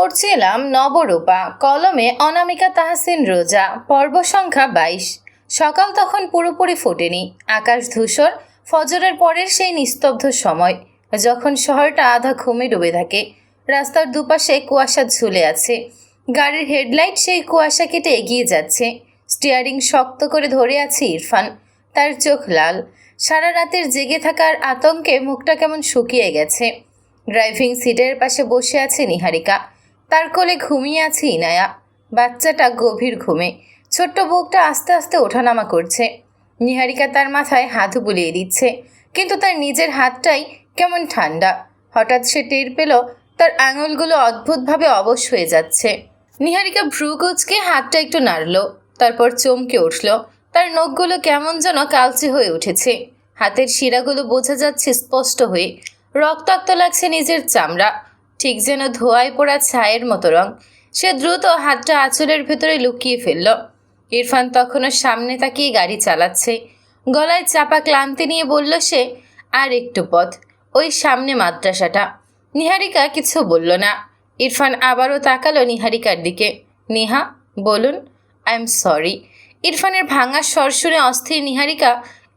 পড়ছিলাম নবরূপা, কলমে অনামিকা তাহসিন রোজা, পর্ব সংখ্যা ২২। সকাল তখন পুরোপুরি ফোটেনি, আকাশ ধূসর। ফজরের পরের সেই নিস্তব্ধ সময়, যখন শহরটা আধা ঘুমে ডুবে থাকে। রাস্তার দুপাশে কুয়াশা ঝুলে আছে, গাড়ির হেডলাইট সেই কুয়াশা কেটে এগিয়ে যাচ্ছে। স্টিয়ারিং শক্ত করে ধরে আছে ইরফান, তার চোখ লাল। সারা রাতের জেগে থাকার আতঙ্কে মুখটা কেমন শুকিয়ে গেছে। ড্রাইভিং সিটের পাশে বসে আছে নিহারিকা, তার কোলে ঘুমিয়ে আছে ইনায়া। বাচ্চাটা গভীর ঘুমে, ছোট্ট বুকটা আস্তে আস্তে ওঠানামা করছে। নিহারিকা তার মাথায় হাত বুলিয়ে দিচ্ছে, কিন্তু তার নিজের হাতটাই কেমন ঠান্ডা। হঠাৎ সে টের পেল তার আঙুলগুলো অদ্ভুতভাবে অবশ হয়ে যাচ্ছে। নিহারিকা ভ্রু কুঁচকে হাতটা একটু নাড়ল, তারপর চমকে উঠল। তার নখগুলো কেমন যেন কালচে হয়ে উঠেছে, হাতের শিরাগুলো বোঝা যাচ্ছে স্পষ্ট হয়ে। রক্তাক্ত লাগছে নিজের চামড়া, ঠিক যেন ধোঁয়ায় পোড়া ছায়ের মতো রং। সে দ্রুত হাতটা আঁচলের ভেতরে লুকিয়ে ফেলল। ইরফান তখনও সামনে তাকিয়ে গাড়ি চালাচ্ছে, গলায় চাপা ক্লান্তি নিয়ে বলল সে, আর একটু পথ, ওই সামনে মাদ্রাসাটা। নিহারিকা কিছু বলল না। ইরফান আবারও তাকালো নিহারিকার দিকে। নিহা, বলুন। I am sorry. ইরফানের ভাঙা স্বর শুনে অস্থির নিহারিকা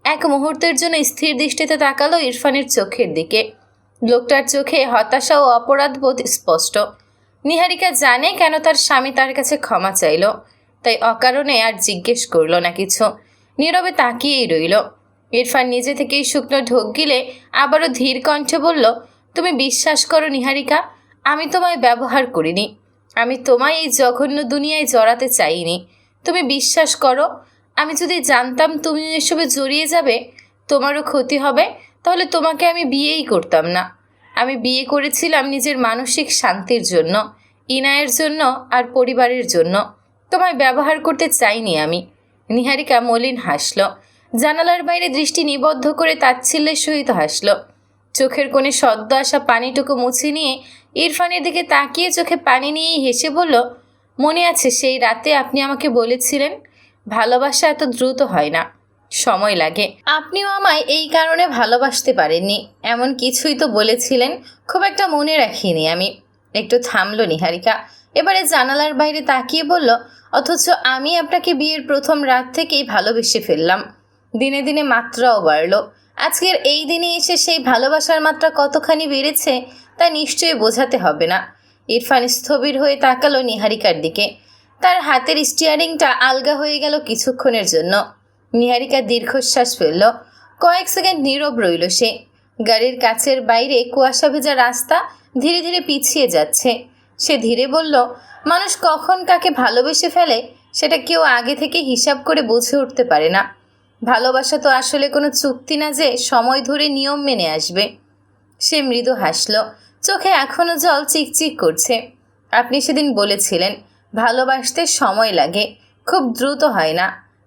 এক মুহূর্তের জন্য স্থির দৃষ্টিতে তাকালো ইরফানের চোখের দিকে। লোকটার চোখে হতাশা ও অপরাধবোধ স্পষ্ট। নিহারিকা জানে কেন তার স্বামী তার কাছে ক্ষমা চাইল, তাই অকারণে আর জিজ্ঞেস করল না কিছু, নীরবে তাকিয়েই রইল। ইরফান নিজে থেকেই শুকনো ঢোক গিলে আবারও ধীর কণ্ঠে বলল, তুমি বিশ্বাস করো নিহারিকা, আমি তোমায় ব্যবহার করিনি। আমি তোমায় এই জঘন্য দুনিয়ায় জড়াতে চাইনি। তুমি বিশ্বাস করো, আমি যদি জানতাম তুমি এসবে জড়িয়ে যাবে, তোমারও ক্ষতি হবে, তাহলে তোমাকে আমি বিয়েই করতাম না। আমি বিয়ে করেছিলাম নিজের মানসিক শান্তির জন্য, ইনায়ের জন্য আর পরিবারের জন্য। তোমায় ব্যবহার করতে চাইনি আমি। নিহারিকা মলিন হাসল, জানালার বাইরে দৃষ্টি নিবদ্ধ করে তাচ্ছিল্যের সহিত হাসল। চোখের কোণে সদ্য আসা পানিটুকু মুছে নিয়ে ইরফানের দিকে তাকিয়ে চোখে পানি নিয়েই হেসে বলল, মনে আছে সেই রাতে আপনি আমাকে বলেছিলেন ভালোবাসা এত দ্রুত হয় না, সময় লাগে। আপনিও আমায় এই কারণে ভালোবাসতে পারেননি, এমন কিছুই তো বলেছিলেন, খুব একটা মনে রাখিনি আমি। একটু থামল নিহারিকা, এবারে জানালার বাইরে তাকিয়ে বলল, অথচ আমি আপনাকে বিয়ের প্রথম রাত থেকেই ভালোবেসে ফেললাম। দিনে দিনে মাত্রাও বাড়ল। আজকের এই দিনে এসে সেই ভালোবাসার মাত্রা কতখানি বেড়েছে তা নিশ্চয়ই বোঝাতে হবে না। ইরফান স্থবির হয়ে তাকালো নিহারিকার দিকে। তার হাতের স্টিয়ারিংটা আলগা হয়ে গেল কিছুক্ষণের জন্য। নিহারিকা দীর্ঘশ্বাস ফেলল। কয়েক সেকেন্ড নীরব রইল সে। গাড়ির কাছের বাইরে কুয়াশা ভেজা রাস্তা ধীরে ধীরে পিছিয়ে যাচ্ছে। সে ধীরে বলল, মানুষ কখন কাকে ভালোবেসে ফেলে সেটা কেউ আগে থেকে হিসাব করে বুঝে উঠতে পারে না। ভালোবাসা তো আসলে কোনো চুক্তি না যে সময় ধরে নিয়ম মেনে আসবে। সে মৃদু হাসল, চোখে এখনও জল চিকচিক করছে। আপনি সেদিন বলেছিলেন ভালোবাসতে সময় লাগে, খুব দ্রুত হয় না।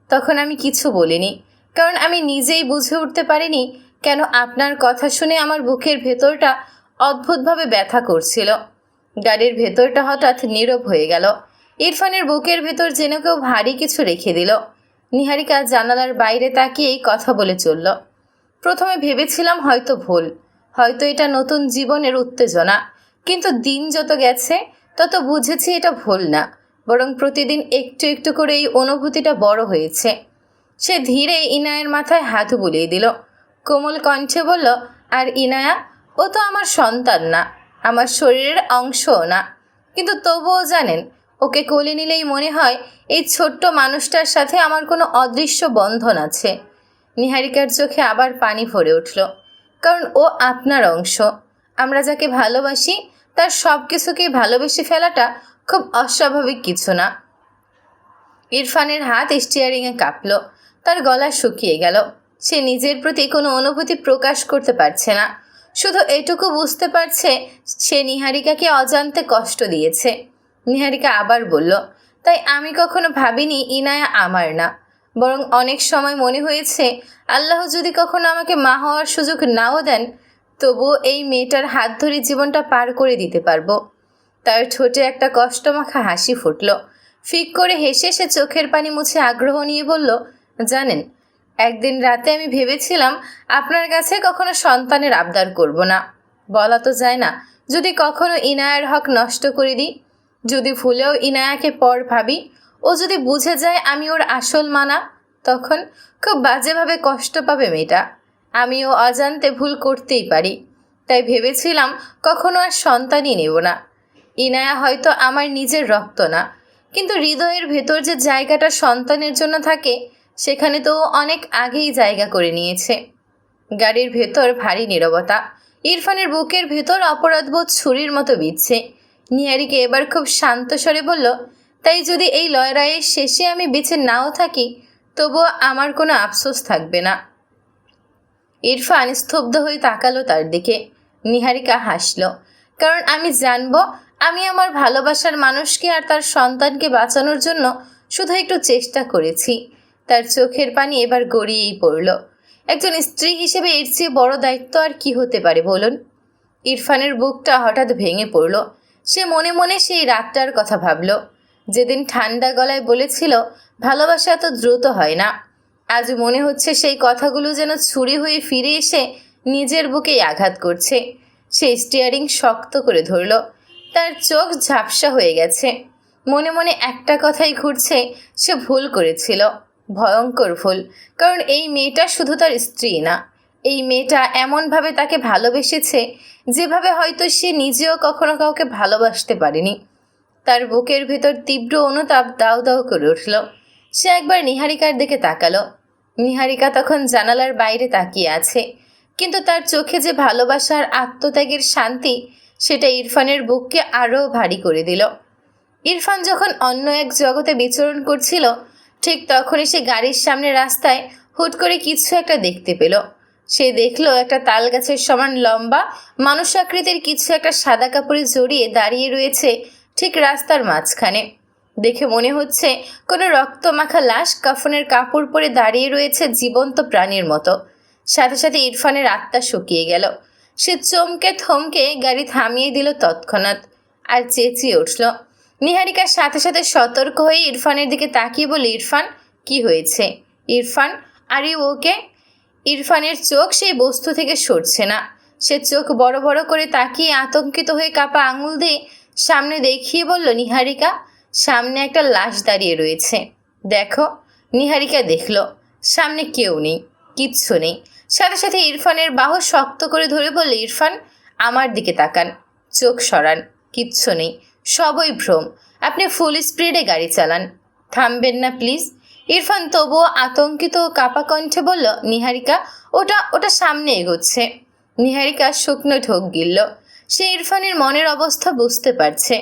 তখন আমি কিছু বলিনি, কারণ আমি নিজেই বুঝে উঠতে পারিনি কেন আপনার কথা শুনে আমার বুকের ভেতরটা অদ্ভুতভাবে ব্যথা করছিল। গাড়ির ভেতরটা হঠাৎ নীরব হয়ে গেল। ইরফানের বুকের ভেতর যেন কেউ ভারী কিছু রেখে দিল। নিহারিকা জানালার বাইরে তাকিয়েই কথা বলে চলল। প্রথমে ভেবেছিলাম হয়তো ভুল, হয়তো এটা নতুন জীবনের উত্তেজনা, কিন্তু দিন যত গেছে তত বুঝেছি এটা ভুল না, বরং প্রতিদিন একটু একটু করে এই অনুভূতিটা বড় হয়েছে। সে ধীরে ইনায়ের মাথায় হাত বুলিয়ে দিল, কোমল কণ্ঠে বলল, আর ইনায়া, ও তো আমার সন্তান না, আমার শরীরের অংশও না, কিন্তু তবুও জানেন, ওকে কোলে নিলেই মনে হয় এই ছোট্ট মানুষটার সাথে আমার কোনো অদৃশ্য বন্ধন আছে। নিহারিকার চোখে আবার পানি ভরে উঠল, কারণ ও আপনার অংশ। আমরা যাকে ভালোবাসি তার সব কিছুকে ভালোবেসে ফেলাটা খুব অস্বাভাবিক কিছু না। ইরফানের হাত স্টিয়ারিংয়ে কাঁপল, তার গলা শুকিয়ে গেল। সে নিজের প্রতি কোনো অনুভূতি প্রকাশ করতে পারছে না, শুধু এটুকু বুঝতে পারছে সে নিহারিকাকে অজান্তে কষ্ট দিয়েছে। নিহারিকা আবার বলল, তাই আমি কখনো ভাবিনি ইনায়া আমার না, বরং অনেক সময় মনে হয়েছে আল্লাহ যদি কখনো আমাকে মা হওয়ার সুযোগ নাও দেন, তবুও এই মেয়েটার হাত ধরে জীবনটা পার করে দিতে পারবো। তার ঠোঁটে একটা কষ্টমাখা হাসি ফুটল। ফিক করে হেসে সে চোখের পানি মুছে আগ্রহ নিয়ে বলল, জানেন, একদিন রাতে আমি ভেবেছিলাম আপনার কাছে কখনো সন্তানের আবদার করব না। বলা তো যায় না, যদি কখনো ইনায়ার হক নষ্ট করে দিই। যদি ভুলেও ইনায়াকে পর ভাবি, ও যদি বুঝে যায় আমি ওর আসল মানা, তখন খুব বাজেভাবে কষ্ট পাবে মেয়েটা। আমিও অজান্তে ভুল করতেই পারি, তাই ভেবেছিলাম কখনো আর সন্তানই নেব না। ইনায়া হয়তো আমার নিজের রক্ত না, কিন্তু হৃদয়ের ভেতর যে জায়গাটা সন্তানের জন্য থাকে, সেখানে তো ও অনেক আগেই জায়গা করে নিয়েছে। গাড়ির ভেতর ভারী নীরবতা। ইরফানের বুকের ভেতর অপরাধবোধ ছুরির মতো বিচ্ছে। নিহারিকে এবার খুব শান্ত স্বরে বলল, তাই যদি এই লড়াইয়ের শেষে আমি বেঁচে নাও থাকি, তবুও আমার কোনো আফসোস থাকবে না। ইরফান স্তব্ধ হয়ে তাকালো তার দিকে। নিহারিকা হাসল, কারণ আমি জানবো আমি আমার ভালোবাসার মানুষকে আর তার সন্তানকে বাঁচানোর জন্য শুধু একটু চেষ্টা করেছি। তার চোখের পানি এবার গড়িয়েই পড়ল। একজন স্ত্রী হিসেবে এর চেয়ে বড় দায়িত্ব আর কি হতে পারে বলুন? ইরফানের বুকটা হঠাৎ ভেঙে পড়ল। সে মনে মনে সেই রাতটার কথা ভাবল, যেদিন ঠান্ডা গলায় বলেছিল ভালোবাসা এত দ্রুত হয় না। আজ মনে হচ্ছে সেই কথাগুলো যেন ছুরি হয়ে ফিরে এসে নিজের বুকেই আঘাত করছে। সে স্টিয়ারিং শক্ত করে ধরল। তার চোখ ঝাপসা হয়ে গেছে। মনে মনে একটা কথাই ঘুরছে, সে ভুল করেছিল, ভয়ঙ্কর ভুল। কারণ এই মেয়েটা শুধু তার স্ত্রী না, এই মেয়েটা এমনভাবে তাকে ভালোবেসেছে যেভাবে হয়তো সে নিজেও কখনো কাউকে ভালোবাসতে পারেনি। তার বুকের ভেতর তীব্র অনুতাপ দাউ দাউ করে উঠল। সে একবার নিহারিকার দিকে তাকালো। নিহারিকা তখন জানালার বাইরে তাকিয়ে আছে, কিন্তু তার চোখে যে ভালোবাসার আত্মত্যাগের শান্তি, সেটা ইরফানের বুককে আরও ভারী করে দিল। ইরফান যখন অন্য এক জগতে বিচরণ করছিল, ঠিক তখনই সে গাড়ির সামনে রাস্তায় হুট করে কিছু একটা দেখতে পেল। সে দেখলো একটা তাল গাছের সমান লম্বা মানুষাকৃতির কিছু একটা সাদা কাপড়ে জড়িয়ে দাঁড়িয়ে রয়েছে ঠিক রাস্তার মাঝখানে। দেখে মনে হচ্ছে কোনো রক্তমাখা লাশ কাফনের কাপড় পরে দাঁড়িয়ে রয়েছে জীবন্ত প্রাণীর মতো। সাথে সাথে ইরফানের আত্মা শুকিয়ে গেল। সে চমকে থমকে গাড়ি থামিয়ে দিল তৎক্ষণাৎ, আর চেঁচিয়ে উঠল। নিহারিকার সাথে সাথে সতর্ক হয়ে ইরফানের দিকে তাকিয়ে বলে, ইরফান, কি হয়েছে? Irfan, are you okay? ইরফানের চোখ সেই বস্তু থেকে সরছে না। সে চোখ বড় বড় করে তাকিয়ে আতঙ্কিত হয়ে কাপা আঙুল দিয়ে সামনে দেখিয়ে বলল, নিহারিকা, সামনে একটা লাশ দাঁড়িয়ে রয়েছে, দেখো। নিহারিকা দেখল সামনে কেউ নেই, কিচ্ছু নেই। সাথে সাথে ইরফানের বাহু শক্ত করে ধরে বলল, ইরফান, আমার দিকে তাকান, চোখ সরান, কিচ্ছু নেই, সবই ভ্রম। আপনি ফুল স্পিডে গাড়ি চালান, থামবেন না প্লিজ। ইরফান তবুও আতঙ্কিত ও কাপা কণ্ঠে বলল, নিহারিকা, ওটা ওটা সামনে এগোচ্ছে। নিহারিকা শুকনো ঢোক গিলল। সে ইরফানের মনের অবস্থা বুঝতে পারছে।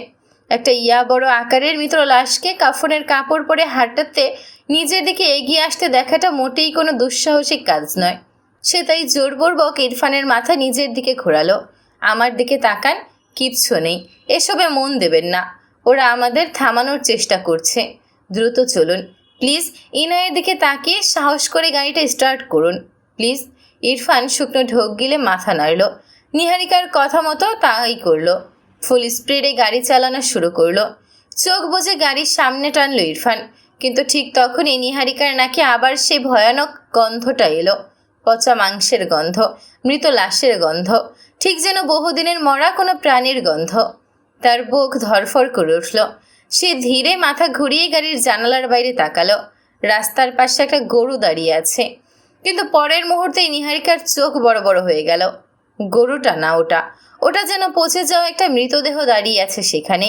একটা বড় আকারের মৃত লাশকে কাফনের কাপড় পরে হাঁটাতে নিজের দিকে এগিয়ে আসতে দেখাটা মোটেই কোনো দুঃসাহসিক কাজ নয়। সে তাই জোরপূর্বক ইরফানের মাথা নিজের দিকে ঘোরালো। আমার দিকে তাকান, কিচ্ছু নেই, এসবে মন দেবেন না। ওরা আমাদের থামানোর চেষ্টা করছে, দ্রুত চলুন প্লিজ। ইনায়ের দিকে তাকিয়ে সাহস করে গাড়িটা স্টার্ট করুন প্লিজ। ইরফান শুকনো ঢোক গিলে মাথা নাড়ল। নিহারিকার কথা মতো তাই করল। ফুল স্পিডে গাড়ি চালানো শুরু করলো। চোখ বুজে গাড়ির সামনে টানল ইরফান, কিন্তু ঠিক তখনই নিহারিকার নাকে আবার সেই ভয়ানক গন্ধটা এলো। পচা মাংসের গন্ধ, মৃত লাশের গন্ধ, ঠিক যেন বহুদিনের মরা কোনো প্রাণীর গন্ধ। তার বুক ধরফর করে উঠল। সে ধীরে মাথা ঘুরিয়ে গাড়ির জানালার বাইরে তাকালো। রাস্তার পাশে একটা গরু দাঁড়িয়ে আছে, কিন্তু পরের মুহূর্তেই নিহারিকার চোখ বড় বড় হয়ে গেল। গরুটা না, ওটা ওটা যেন পচে যাওয়া একটা মৃতদেহ দাঁড়িয়ে আছে সেখানে।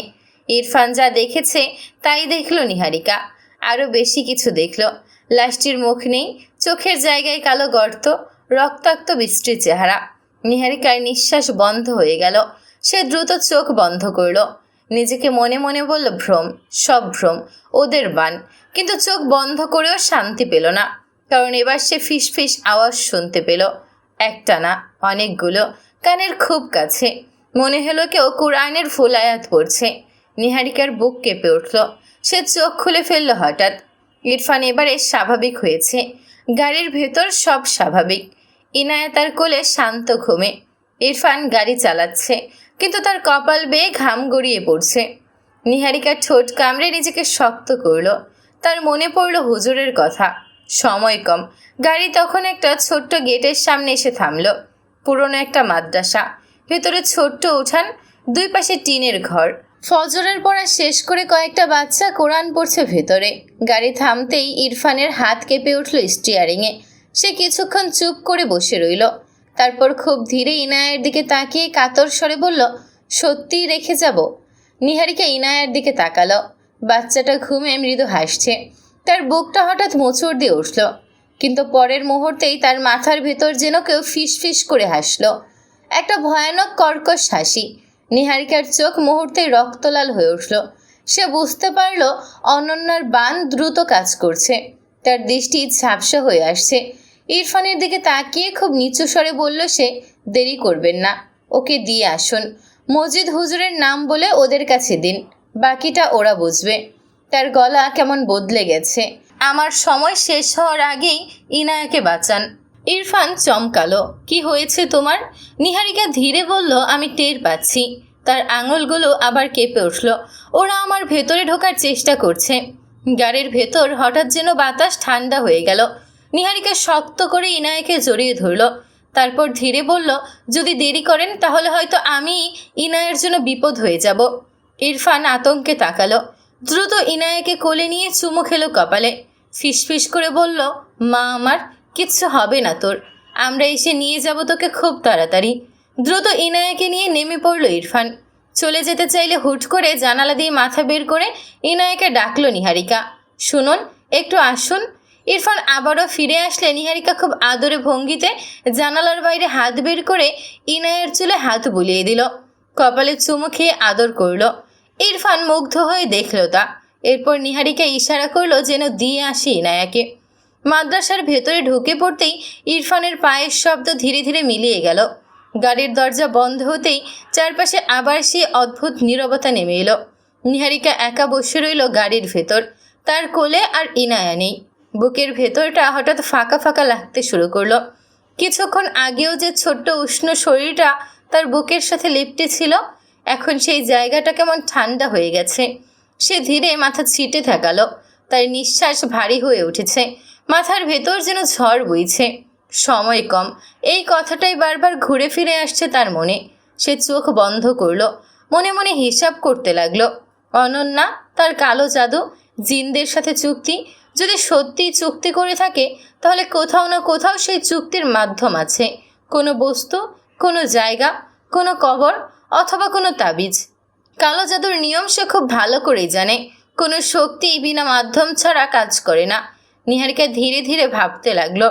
ইরফান যা দেখেছে তাই দেখল নিহারিকা, আরও বেশি কিছু দেখল। লাশটির মুখ নেই, চোখের জায়গায় কালো গর্ত, রক্তাক্ত বিশ্রী চেহারা। নিহারিকার নিঃশ্বাস বন্ধ হয়ে গেল। সে দ্রুত চোখ বন্ধ করল। নিজেকে মনে মনে বলল, ভ্রম, সব ভ্রম, ওদের বান। কিন্তু চোখ বন্ধ করেও শান্তি পেল না, কারণ এবার সে ফিসফিস আওয়াজ শুনতে পেল। একটা না, অনেকগুলো, কানের খুব কাছে। মনে হলো কেউ কুরআনের ফুল আয়াত পড়ছে। নিহারিকার বুক কেঁপে উঠল। সে চোখ খুলে ফেলল হঠাৎ। ইরফান এবারে স্বাভাবিক হয়েছে। গাড়ির ভেতর সব স্বাভাবিক। ইনায়া তার কোলে শান্ত ঘুমে। ইরফান গাড়ি চালাচ্ছে, কিন্তু তার কপাল বেয়ে ঘাম গড়িয়ে পড়ছে। নিহারিকার ঠোঁট কামড়ে নিজেকে শক্ত করল। তার মনে পড়ল হুজুরের কথা। সময় কম। গাড়ি তখন একটা ছোট্ট গেটের সামনে এসে থামল। পুরনো একটা মাদ্রাসা, ভেতরে ছোট্ট উঠান, দুই পাশে টিনের ঘর। ফজরের পড়া শেষ করে কয়েকটা বাচ্চা কোরআন পড়ছে ভেতরে। গাড়ি থামতেই ইরফানের হাত কেঁপে উঠল স্টিয়ারিংয়ে। সে কিছুক্ষণ চুপ করে বসে রইল। তারপর খুব ধীরে ইনায়ের দিকে তাকিয়ে কাতর স্বরে বলল, সত্যিই রেখে যাব? নিহারিকা ইনায়ের দিকে তাকালো। বাচ্চাটা ঘুমে মৃদু হাসছে। তার বুকটা হঠাৎ মোচড় দিয়ে উঠল, কিন্তু পরের মুহূর্তেই তার মাথার ভেতর যেন কেউ ফিস ফিস করে হাসল। একটা ভয়ানক কর্কশ হাসি। নিহারিকার চোখ মুহূর্তেই রক্তলাল হয়ে উঠল। সে বুঝতে পারল অনন্যার বান দ্রুত কাজ করছে। তার দৃষ্টি ঝাপসা হয়ে আসছে। ইরফানের দিকে তাকিয়ে খুব নিচু স্বরে বলল সে, দেরি করবেন না, ওকে দিয়ে আসুন। মজিদ হুজুরের নাম বলে ওদের কাছে দিন, বাকিটা ওরা বুঝবে। তার গলা কেমন বদলে গেছে। আমার সময় শেষ হওয়ার আগেই ইনায়াকে বাঁচান। ইরফান চমকালো। কি হয়েছে তোমার? নিহারিকা ধীরে বলল, আমি টের পাচ্ছি। তার আঙুলগুলো আবার কেঁপে উঠল। ওরা আমার ভেতরে ঢোকার চেষ্টা করছে। গাড়ির ভেতর হঠাৎ যেন বাতাস ঠান্ডা হয়ে গেল। নিহারিকা শক্ত করে ইনায়াকে জড়িয়ে ধরল। তারপর ধীরে বলল, যদি দেরি করেন তাহলে হয়তো আমি ইনায়ের জন্য বিপদ হয়ে যাব। ইরফান আতঙ্কে তাকালো। দ্রুত ইনায়াকে কোলে নিয়ে চুমু খেলো কপালে। ফিসফিস করে বলল, মা আমার, কিচ্ছু হবে না তোর, আমরা এসে নিয়ে যাব তোকে খুব তাড়াতাড়ি। দ্রুত ইনায়াকে নিয়ে নেমে পড়ল ইরফান। চলে যেতে চাইলে হুট করে জানালা দিয়ে মাথা বের করে ইনায়াকে ডাকলো নিহারিকা, শুনুন, একটু আসুন। ইরফান আবারও ফিরে আসলে নিহারিকা খুব আদরে ভঙ্গিতে জানালার বাইরে হাত বের করে ইনায়ের চুলে হাত বুলিয়ে দিল। কপালে চুমু খেয়ে আদর করল। ইরফান মুগ্ধ হয়ে দেখল তা। এরপর নিহারিকা ইশারা করলো যেন দিয়ে আসে ইনায়াকে। মাদ্রাসার ভেতরে ঢুকে পড়তেই ইরফানের পায়ের শব্দ ধীরে ধীরে মিলিয়ে গেল। গাড়ির দরজা বন্ধ হতেই চারপাশে আবার সে অদ্ভুত নীরবতা নেমে এলো। নিহারিকা একা বসে রইল গাড়ির ভেতর। তার কোলে আর ইনায়া নেই। বুকের ভেতরটা হঠাৎ ফাঁকা ফাঁকা লাগতে শুরু করলো। কিছুক্ষণ আগেও যে ছোট্ট উষ্ণ শরীরটা তার বুকের সাথে লিপটে ছিল, এখন সেই জায়গাটা কেমন ঠান্ডা হয়ে গেছে। সে ধীরে মাথা ছিটে থাকালো। তার নিঃশ্বাস ভারী হয়ে উঠেছে। মাথার ভেতর যেন ঝড় বইছে। সময় কম, এই কথাটাই বারবার ঘুরে ফিরে আসছে তার মনে। সে চোখ বন্ধ করলো। মনে মনে হিসাব করতে লাগলো। অনন্যা, তার কালো জাদু, জিনদের সাথে চুক্তি, যদি সত্যিই চুক্তি করে থাকে তাহলে কোথাও না কোথাও সেই চুক্তির মাধ্যম আছে। কোনো বস্তু, কোনো জায়গা, কোনো কবর অথবা কোনো তাবিজ। কালো জাদুর নিয়ম সে খুব ভালো করেই জানে। কোনো শক্তি বিনা মাধ্যম ছাড়া কাজ করে না। নিহারিকা ধীরে ধীরে ভাবতে লাগলো,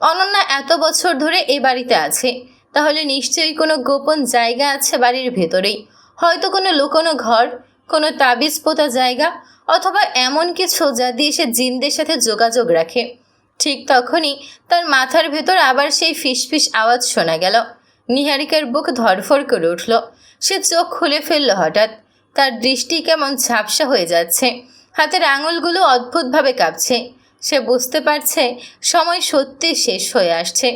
অনন্যা এত বছর ধরে এ বাড়িতে আছে, তাহলে নিশ্চয়ই কোনো গোপন জায়গা আছে বাড়ির ভেতরেই। হয়তো কোনো লুকোনো ঘর, কোনো তাবিজ পোতা জায়গা, অথবা এমন কিছু যা দিয়ে সে জিনদের সাথে যোগাযোগ রাখে। ঠিক তখনই তার মাথার ভেতর আবার সেই ফিসফিস আওয়াজ শোনা গেল। নিহারিকার বুক ধড়ফড় করে উঠল। সে চোখ খুলে ফেলল হঠাৎ। তার দৃষ্টি কেমন ঝাপসা হয়ে যাচ্ছে। হাতের আঙুলগুলো অদ্ভুতভাবে কাঁপছে। সে বুঝতে পারছে সময় সত্যি শেষ হয়ে আসছে।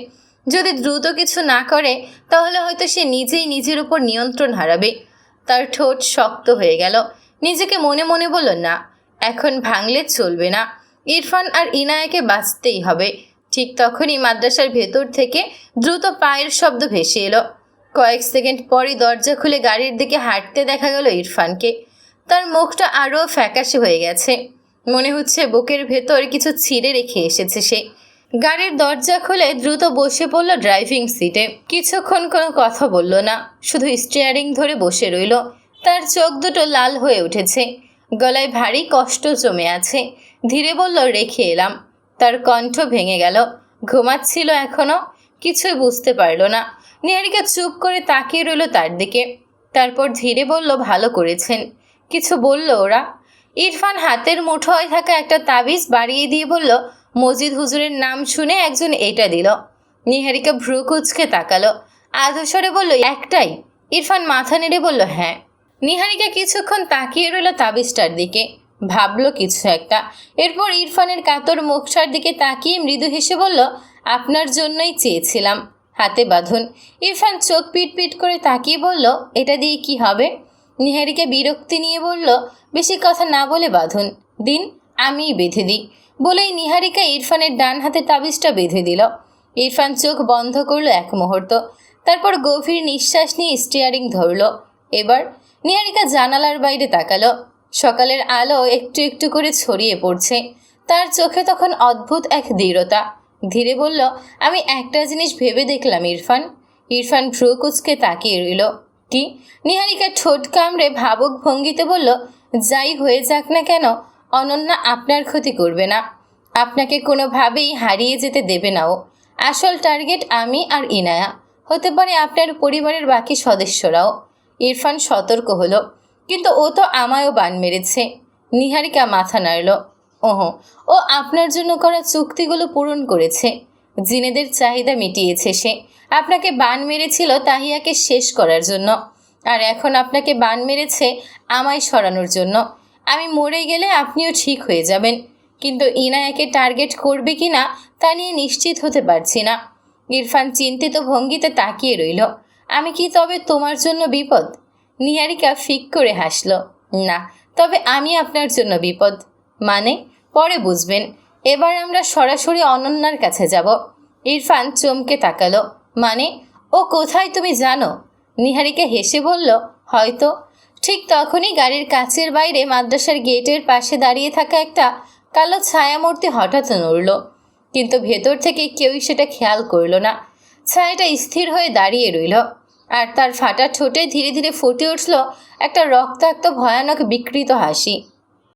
যদি দ্রুত কিছু না করে তাহলে হয়তো সে নিজেই নিজের উপর নিয়ন্ত্রণ হারাবে। তার ঠোঁট শক্ত হয়ে গেল। নিজেকে মনে মনে বলল, না, এখন ভাঙলে চলবে না। ইরফান আর ইনায়াকে বাঁচতেই হবে। ঠিক তখনই মাদ্রাসার ভেতর থেকে দ্রুত পায়ের শব্দ ভেসে এলো। কয়েক সেকেন্ড পরই দরজা খুলে গাড়ির দিকে হাঁটতে দেখা গেল ইরফানকে। তার মুখটা আরও ফ্যাকাশে হয়ে গেছে। মনে হচ্ছে বুকের ভেতর কিছু ছিঁড়ে রেখে এসেছে সে। গাড়ির দরজা খুলে দ্রুত বসে পড়ল ড্রাইভিং সিটে। কিছুক্ষণ কোনো কথা বলল না, শুধু স্টিয়ারিং ধরে বসে রইল। তার চোখ দুটো লাল হয়ে উঠেছে। গলায় ভারী কষ্ট জমে আছে। ধীরে বলল, রেখে এলাম। তার কণ্ঠ ভেঙে গেল। ঘুমাচ্ছিল এখনও? কিছুই বুঝতে পারল না। নিহারিকা চুপ করে তাকিয়ে রইল তার দিকে। তারপর ধীরে বলল, ভালো করেছেন। কিছু বলল ওরা? ইরফান হাতের মুঠোয় থাকা একটা তাবিজ বাড়িয়ে দিয়ে বলল, মজিদ হুজুরের নাম শুনে একজন এটা দিল। নিহারিকা ভ্রু কুঁচকে তাকালো। আধস্বরে বলল, একটাই? ইরফান মাথা নেড়ে বলল, হ্যাঁ। নিহারিকা কিছুক্ষণ তাকিয়ে রইল তাবিজটার দিকে। ভাবলো কিছু একটা। এরপর ইরফানের কাতর মুখটার দিকে তাকিয়ে মৃদু হেসে বলল, আপনার জন্যই চেয়েছিলাম, হাতে বাঁধুন। ইরফান চোখ পিট পিট করে তাকিয়ে বলল, এটা দিয়ে কি হবে? নিহারিকা বিরক্তি নিয়ে বলল, বেশি কথা না বলে বাঁধুন। দিন, আমিই বেঁধে দিই। বলেই নিহারিকা ইরফানের ডান হাতে তাবিজটা বেঁধে দিল। ইরফান চোখ বন্ধ করলো এক মুহূর্ত। তারপর গভীর নিঃশ্বাস নিয়ে স্টিয়ারিং ধরল। এবার নিহারিকা জানালার বাইরে তাকালো। সকালের আলো একটু একটু করে ছড়িয়ে পড়ছে। তার চোখে তখন অদ্ভুত এক দৃঢ়তা। ধীরে বলল, আমি একটা জিনিস ভেবে দেখলাম ইরফান। ইরফান ভ্রু কুচকে তাকিয়ে রইল। কি? নিহারিকা ঠোঁট কামড়ে ভাবুক ভঙ্গিতে বলল, যাই হয়ে যাক না কেন, অনন্যা আপনার ক্ষতি করবে না। আপনাকে কোনোভাবেই হারিয়ে যেতে দেবে না ও। আসল টার্গেট আমি আর ইনায়া, হতে পারে আপনার পরিবারের বাকি সদস্যরাও। ইরফান সতর্ক হলো, কিন্তু ও তো আমায়ও বান মেরেছে। নিহারিকা মাথা নাড়ল। ওহো, ও আপনার জন্য করা চুক্তিগুলো পূরণ করেছে। জিনেদের চাহিদা মিটিয়েছে সে। আপনাকে বান মেরেছিল তাহিয়াকে শেষ করার জন্য, আর এখন আপনাকে বান মেরেছে আমায় সরানোর জন্য। আমি মরে গেলে আপনিও ঠিক হয়ে যাবেন, কিন্তু ইনায়াকে টার্গেট করবে কি না তা নিয়ে নিশ্চিত হতে পারছি না। ইরফান চিন্তিত ভঙ্গিতে তাকিয়ে রইল। আমি কি তবে তোমার জন্য বিপদ? নিহারিকা ফিক করে হাসল। না, তবে আমি আপনার জন্য বিপদ। মানে? পরে বুঝবেন। এবার আমরা সরাসরি অনন্যার কাছে যাব। ইরফান চমকে তাকালো। মানে? ও কোথায় তুমি জানো? নিহারিকা হেসে বলল, হয়তো। ঠিক তখনই গাড়ির কাচের বাইরে মাদ্রাসার গেটের পাশে দাঁড়িয়ে থাকা একটা কালো ছায়ামূর্তি হঠাৎ নড়ল, কিন্তু ভেতর থেকে কেউই সেটা খেয়াল করল না। ছায়াটা স্থির হয়ে দাঁড়িয়ে রইল, আর তার ফাটা ঠোঁটে ধীরে ধীরে ফুটে উঠল একটা রক্তাক্ত ভয়ানক বিকৃত হাসি।